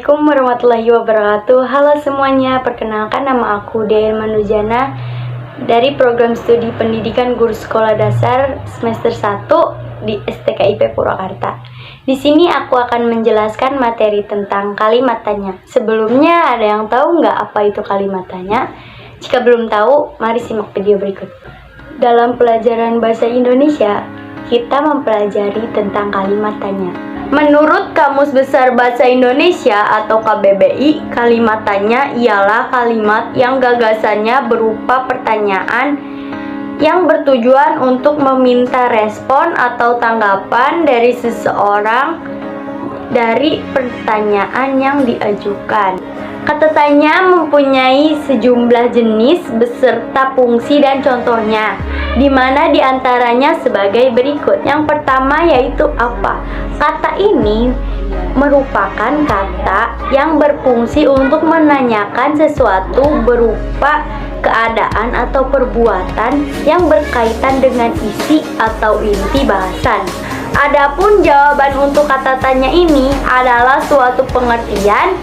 Assalamualaikum warahmatullahi wabarakatuh. Halo semuanya, perkenalkan nama aku Dea Manujana dari program studi pendidikan guru sekolah dasar semester 1 di STKIP Purwakarta. Di sini aku akan menjelaskan materi tentang kalimat tanya. Sebelumnya ada yang tahu nggak apa itu kalimat tanya? Jika belum tahu, mari simak video berikut. Dalam pelajaran bahasa Indonesia, kita mempelajari tentang kalimat tanya. Menurut Kamus Besar Bahasa Indonesia atau KBBI, kalimat tanya ialah kalimat yang gagasannya berupa pertanyaan yang bertujuan untuk meminta respon atau tanggapan dari seseorang dari pertanyaan yang diajukan. Kata tanya mempunyai sejumlah jenis beserta fungsi dan contohnya, di mana diantaranya sebagai berikut. Yang pertama yaitu apa? Kata ini merupakan kata yang berfungsi untuk menanyakan sesuatu berupa keadaan atau perbuatan yang berkaitan dengan isi atau inti bahasan. Adapun jawaban untuk kata tanya ini adalah suatu pengertian,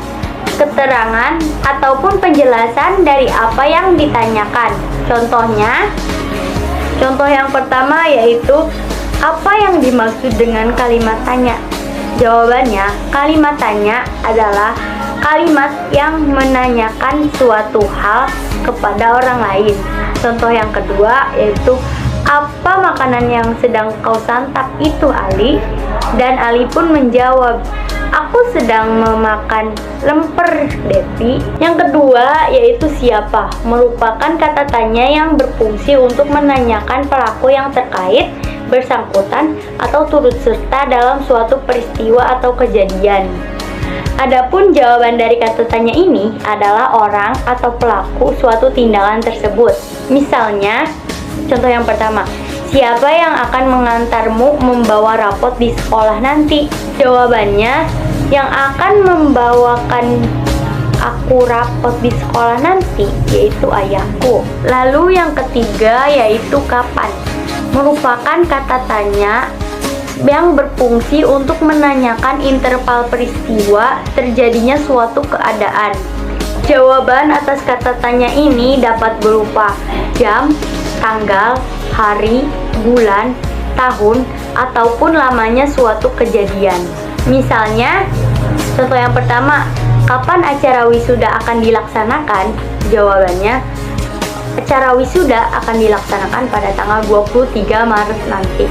keterangan, ataupun penjelasan dari apa yang ditanyakan. Contoh yang pertama yaitu apa yang dimaksud dengan kalimat tanya? Jawabannya, kalimat tanya adalah kalimat yang menanyakan suatu hal kepada orang lain. Contoh yang kedua yaitu apa makanan yang sedang kau santap itu, Ali? Dan Ali pun menjawab, aku sedang memakan lemper, Devi. Yang kedua yaitu siapa, merupakan kata tanya yang berfungsi untuk menanyakan pelaku yang terkait, bersangkutan, atau turut serta dalam suatu peristiwa atau kejadian. Adapun jawaban dari kata tanya ini adalah orang atau pelaku suatu tindakan tersebut. Misalnya, contoh yang pertama, siapa yang akan mengantarmu membawa rapot di sekolah nanti? Jawabannya, yang akan membawakan aku rapot di sekolah nanti yaitu ayahku. Lalu yang ketiga yaitu kapan, merupakan kata tanya yang berfungsi untuk menanyakan interval peristiwa terjadinya suatu keadaan. Jawaban atas kata tanya ini dapat berupa jam, tanggal, hari, bulan, tahun, ataupun lamanya suatu kejadian. Misalnya, contoh yang pertama, kapan acara wisuda akan dilaksanakan? Jawabannya, acara wisuda akan dilaksanakan pada tanggal 23 Maret nanti.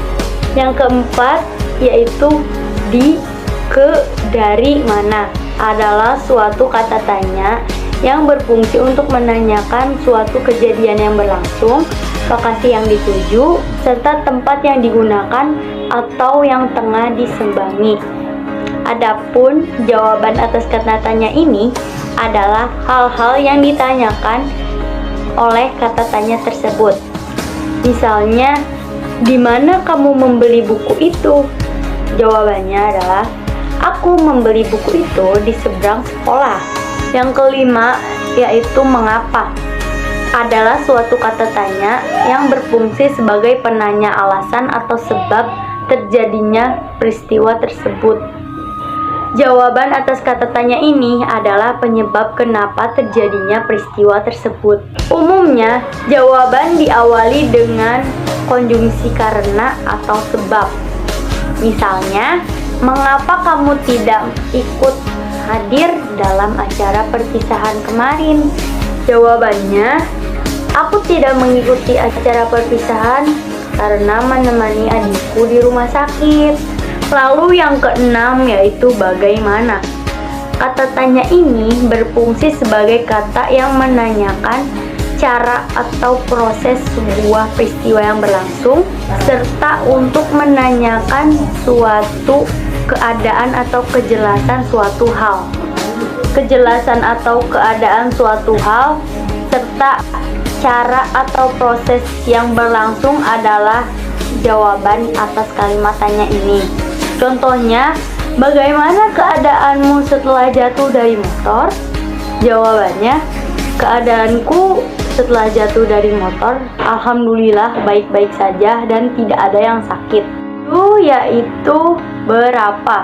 Yang keempat yaitu di, ke, dari, mana adalah suatu kata tanya yang berfungsi untuk menanyakan suatu kejadian yang berlangsung, lokasi yang dituju, serta tempat yang digunakan atau yang tengah disembangi. Adapun jawaban atas kata tanya ini adalah hal-hal yang ditanyakan oleh kata tanya tersebut. Misalnya, di mana kamu membeli buku itu? Jawabannya adalah aku membeli buku itu di seberang sekolah. Yang kelima yaitu mengapa adalah suatu kata tanya yang berfungsi sebagai penanya alasan atau sebab terjadinya peristiwa tersebut. Jawaban atas kata tanya ini adalah penyebab kenapa terjadinya peristiwa tersebut. Umumnya, jawaban diawali dengan konjungsi karena atau sebab. Misalnya, mengapa kamu tidak ikut hadir dalam acara perpisahan kemarin? Jawabannya, aku tidak mengikuti acara perpisahan karena menemani adikku di rumah sakit. Lalu yang keenam yaitu bagaimana. Kata tanya ini berfungsi sebagai kata yang menanyakan cara atau proses sebuah peristiwa yang berlangsung, serta untuk menanyakan suatu keadaan atau kejelasan suatu hal. Kejelasan atau keadaan suatu hal serta cara atau proses yang berlangsung adalah jawaban atas kalimat tanya ini. Contohnya, bagaimana keadaanmu setelah jatuh dari motor? Jawabannya, keadaanku setelah jatuh dari motor, alhamdulillah baik-baik saja dan tidak ada yang sakit. Yaitu berapa.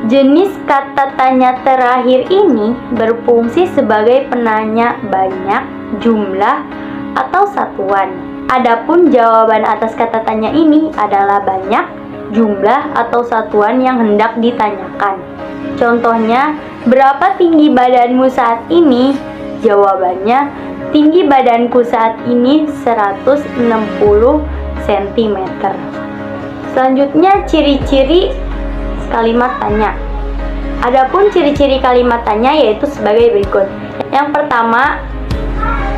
Jenis kata tanya terakhir ini berfungsi sebagai penanya banyak, jumlah, atau satuan. Adapun jawaban atas kata tanya ini adalah banyak, jumlah, atau satuan yang hendak ditanyakan. Contohnya, berapa tinggi badanmu saat ini? Jawabannya, tinggi badanku saat ini 160 cm. Selanjutnya, ciri-ciri kalimat tanya. Adapun ciri-ciri kalimat tanya yaitu sebagai berikut. Yang pertama,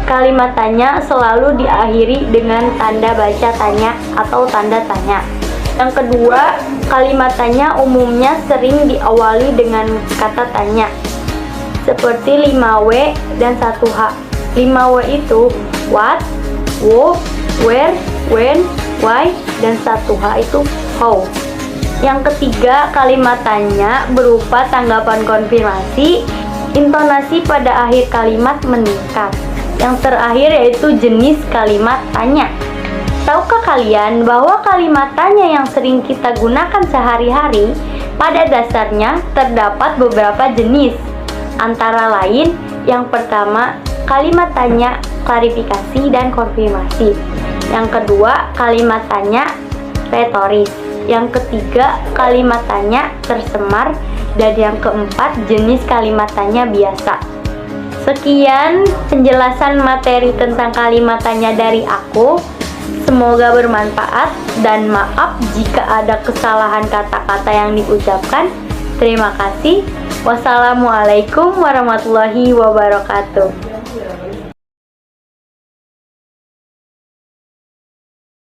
kalimat tanya selalu diakhiri dengan tanda baca tanya atau tanda tanya. Yang kedua, kalimat tanya umumnya sering diawali dengan kata tanya, seperti 5W dan 1H. 5W itu what, who, where, when, why, dan 1H itu how. Yang ketiga, kalimat tanya berupa tanggapan konfirmasi, intonasi pada akhir kalimat meningkat. Yang terakhir yaitu jenis kalimat tanya. Tahukah kalian bahwa kalimat tanya yang sering kita gunakan sehari-hari pada dasarnya terdapat beberapa jenis? Antara lain, yang pertama, kalimat tanya klarifikasi dan konfirmasi. Yang kedua, kalimat tanya retoris. Yang ketiga, kalimat tanya tersemar. Dan yang keempat, jenis kalimat tanya biasa. Sekian penjelasan materi tentang kalimat tanya dari aku. Semoga bermanfaat dan maaf jika ada kesalahan kata-kata yang diucapkan. Terima kasih. Wassalamualaikum warahmatullahi wabarakatuh.